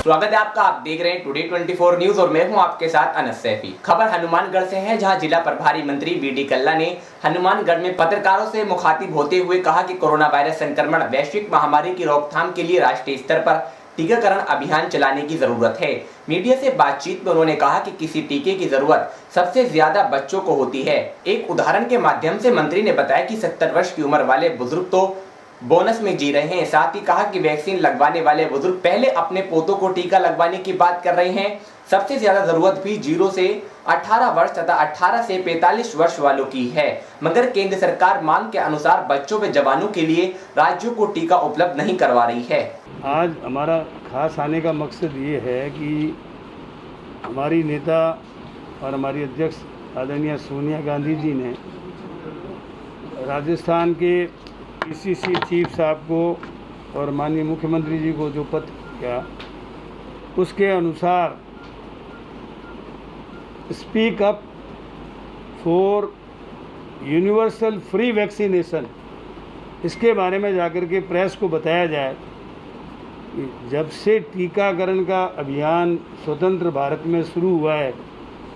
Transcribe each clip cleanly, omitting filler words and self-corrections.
स्वागत है आपका। आप देख रहे हैं टुडे 24 न्यूज और मैं हूं आपके साथ अनस सैफी। खबर हनुमानगढ़ से है, जहां जिला प्रभारी मंत्री बीडी कल्ला ने हनुमानगढ़ में पत्रकारों से मुखातिब होते हुए कहा कि कोरोना वायरस संक्रमण वैश्विक महामारी की रोकथाम के लिए राष्ट्रीय स्तर पर टीकाकरण अभियान चलाने की जरूरत है। मीडिया से बातचीत में उन्होंने कहा कि किसी टीके की जरूरत सबसे ज्यादा बच्चों को होती है। एक उदाहरण के माध्यम से मंत्री ने बताया कि 70 वर्ष की उम्र वाले बुजुर्ग तो बोनस में जी रहे हैं। साथ ही कहा कि वैक्सीन लगवाने वाले बुजुर्ग पहले अपने पोतों को टीका लगवाने की बात कर रहे हैं। सबसे ज्यादा जरूरत भी 0 से 18 वर्ष तथा 18 से 45 वर्ष वालों की है, मगर केंद्र सरकार मांग के अनुसार बच्चों व जवानों के लिए राज्यों को टीका उपलब्ध नहीं करवा रही है। आज हमारा खास आने का मकसद ये है कि हमारी नेता और हमारी अध्यक्ष आदरणीय सोनिया गांधी जी ने राजस्थान के पीसीसी चीफ साहब को और माननीय मुख्यमंत्री जी को जो पत्र किया, उसके अनुसार speak up for universal free vaccination, इसके बारे में जाकर के प्रेस को बताया जाए। जब से टीकाकरण का अभियान स्वतंत्र भारत में शुरू हुआ है,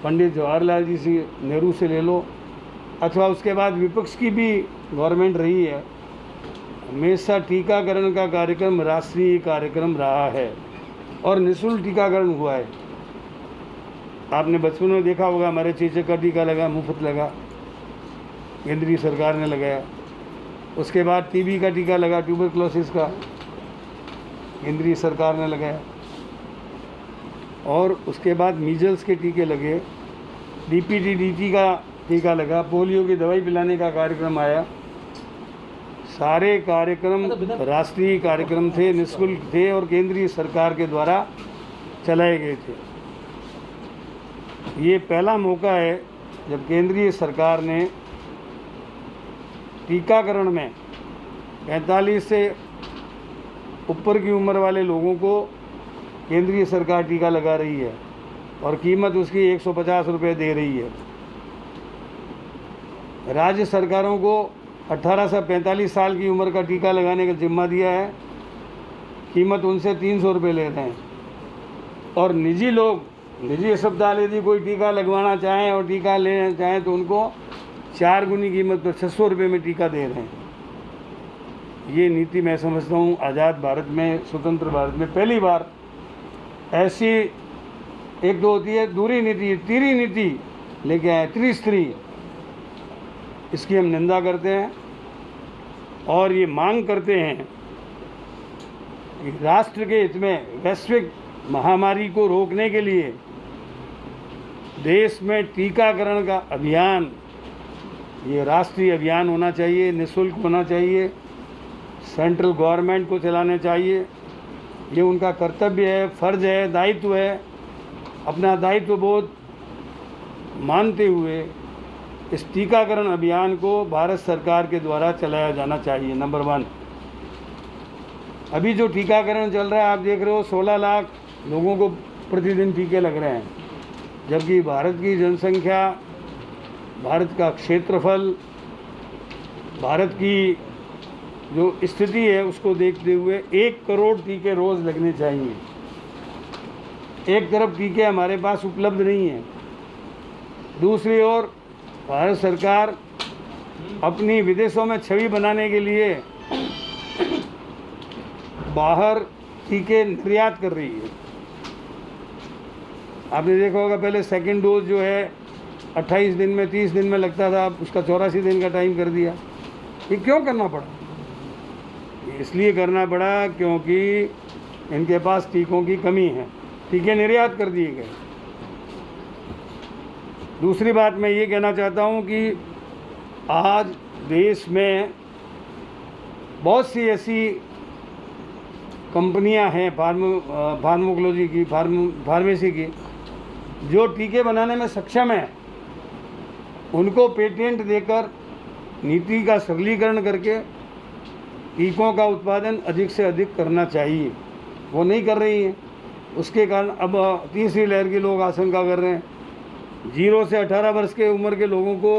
पंडित जवाहरलाल जी से नेहरू से ले लो अथवा उसके बाद विपक्ष की भी गवर्नमेंट रही है, हमेशा टीकाकरण का कार्यक्रम राष्ट्रीय कार्यक्रम रहा है और निःशुल्क टीकाकरण हुआ है। आपने बचपन में देखा होगा, हमारे चेचक का टीका लगा, मुफ्त लगा, केंद्रीय सरकार ने लगाया। उसके बाद टीबी का टीका लगा, ट्यूबरक्लोसिस का, केंद्रीय सरकार ने लगाया। और उसके बाद मीजल्स के टीके लगे, डीपीटी का टीका लगा, पोलियो की दवाई पिलाने का कार्यक्रम आया। सारे कार्यक्रम राष्ट्रीय कार्यक्रम थे, निःशुल्क थे और केंद्रीय सरकार के द्वारा चलाए गए थे। ये पहला मौका है जब केंद्रीय सरकार ने टीकाकरण में 45 से ऊपर की उम्र वाले लोगों को केंद्रीय सरकार टीका लगा रही है और कीमत उसकी 150 रुपये दे रही है। राज्य सरकारों को 18 से 45 साल की उम्र का टीका लगाने का जिम्मा दिया है, कीमत उनसे 300 रुपये ले रहे हैं। और निजी लोग, निजी अस्पताल यदि कोई टीका लगवाना चाहें और टीका लेना चाहें तो उनको 4 गुनी कीमत पर 600 रुपये में टीका दे रहे हैं। ये नीति मैं समझता हूँ आज़ाद भारत में, स्वतंत्र भारत में पहली बार ऐसी एक दो होती है दूरी नीति, तीरी नीति लेके आए, त्रिस्तरीय। इसकी हम निंदा करते हैं और ये मांग करते हैं कि राष्ट्र के हित में वैश्विक महामारी को रोकने के लिए देश में टीकाकरण का अभियान, ये राष्ट्रीय अभियान होना चाहिए, निःशुल्क होना चाहिए, सेंट्रल गवर्नमेंट को चलाना चाहिए। ये उनका कर्तव्य है, फर्ज है, दायित्व है। अपना दायित्व बोध मानते हुए इस टीकाकरण अभियान को भारत सरकार के द्वारा चलाया जाना चाहिए। नंबर 1, अभी जो टीकाकरण चल रहा है आप देख रहे हो, 16 लाख लोगों को प्रतिदिन टीके लग रहे हैं, जबकि भारत की जनसंख्या, भारत का क्षेत्रफल, भारत की जो स्थिति है उसको देखते हुए 1 करोड़ टीके रोज़ लगने चाहिए। एक तरफ टीके हमारे पास उपलब्ध नहीं हैं, दूसरी ओर भारत सरकार अपनी विदेशों में छवि बनाने के लिए बाहर टीके निर्यात कर रही है। आपने देखा होगा पहले सेकंड डोज जो है 28 दिन में, 30 दिन में लगता था, उसका 84 दिन का टाइम कर दिया। ये क्यों करना पड़ा? इसलिए करना पड़ा क्योंकि इनके पास टीकों की कमी है, टीके निर्यात कर दिए गए। दूसरी बात मैं ये कहना चाहता हूँ कि आज देश में बहुत सी ऐसी कंपनियां हैं फार्माकोलॉजी की, फार्मेसी की, जो टीके बनाने में सक्षम हैं। उनको पेटेंट देकर नीति का सरलीकरण करके टीकों का उत्पादन अधिक से अधिक करना चाहिए। वो नहीं कर रही हैं, उसके कारण अब तीसरी लहर की लोग आशंका कर रहे हैं 0 से 18 वर्ष के उम्र के लोगों को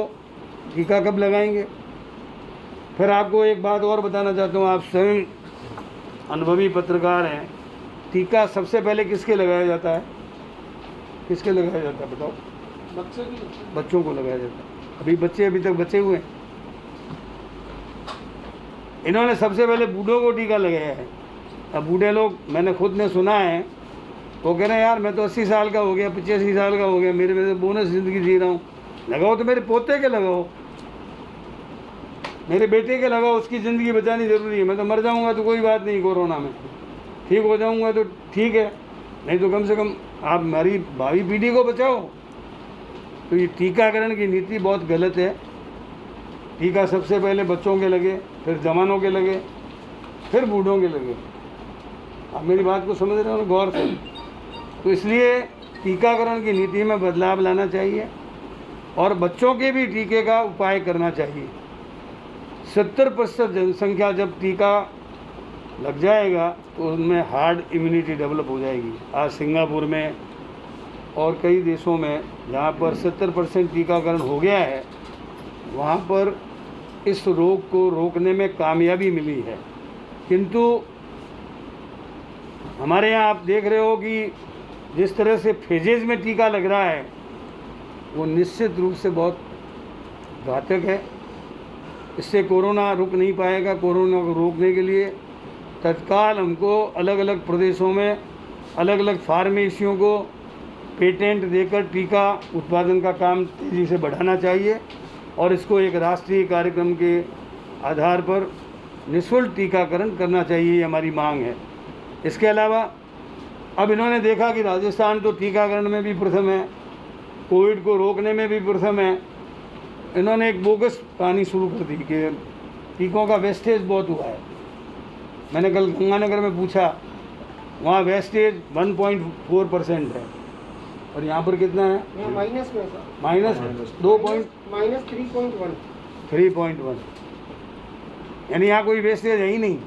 टीका कब लगाएंगे। फिर आपको एक बात और बताना चाहता हूँ, आप स्वयं अनुभवी पत्रकार हैं, टीका सबसे पहले किसके लगाया जाता है? किसके लगाया जाता है बताओ? बच्चों को लगाया जाता है। अभी तक बचे हुए हैं। इन्होंने सबसे पहले बूढ़ों को टीका लगाया है। अब बूढ़े लोग, मैंने खुद ने सुना है, वो कह रहे हैं यार मैं तो 80 साल का हो गया, 85 साल का हो गया, मेरे में तो बोनस ज़िंदगी जी रहा हूँ। लगाओ तो मेरे पोते के लगाओ, मेरे बेटे के लगाओ, उसकी ज़िंदगी बचानी ज़रूरी है। मैं तो मर जाऊँगा तो कोई बात नहीं, कोरोना में ठीक हो जाऊँगा तो ठीक है, नहीं तो कम से कम आप हमारी भावी पीढ़ी को बचाओ। तो ये टीकाकरण की नीति बहुत गलत है। टीका सबसे पहले बच्चों के लगे, फिर जवानों के लगे, फिर बूढ़ों के लगे। आप मेरी बात को समझ रहे हो गौर से? तो इसलिए टीकाकरण की नीति में बदलाव लाना चाहिए और बच्चों के भी टीके का उपाय करना चाहिए। 70% जनसंख्या जब टीका लग जाएगा तो उनमें हार्ड इम्यूनिटी डेवलप हो जाएगी। आज सिंगापुर में और कई देशों में जहाँ पर 70% टीकाकरण हो गया है, वहाँ पर इस रोग को रोकने में कामयाबी मिली है। किंतु हमारे यहाँ आप देख रहे हो कि जिस तरह से फेजेज में टीका लग रहा है वो निश्चित रूप से बहुत घातक है। इससे कोरोना रुक नहीं पाएगा। कोरोना को रोकने के लिए तत्काल हमको अलग अलग प्रदेशों में अलग अलग फार्मेसियों को पेटेंट देकर टीका उत्पादन का काम तेज़ी से बढ़ाना चाहिए और इसको एक राष्ट्रीय कार्यक्रम के आधार पर निःशुल्क टीकाकरण करना चाहिए, ये हमारी मांग है। इसके अलावा अब इन्होंने देखा कि राजस्थान तो टीकाकरण में भी प्रथम है, कोविड को रोकने में भी प्रथम है। इन्होंने एक बोगस कहानी शुरू कर दी कि टीकों का वेस्टेज बहुत हुआ है। मैंने कल गंगानगर में पूछा, वहाँ वेस्टेज 1.4% है और यहाँ पर कितना है? माइनस में सर, माइनस माइनस 3.1 3.1, यानी यहाँ कोई वेस्टेज है ही नहीं।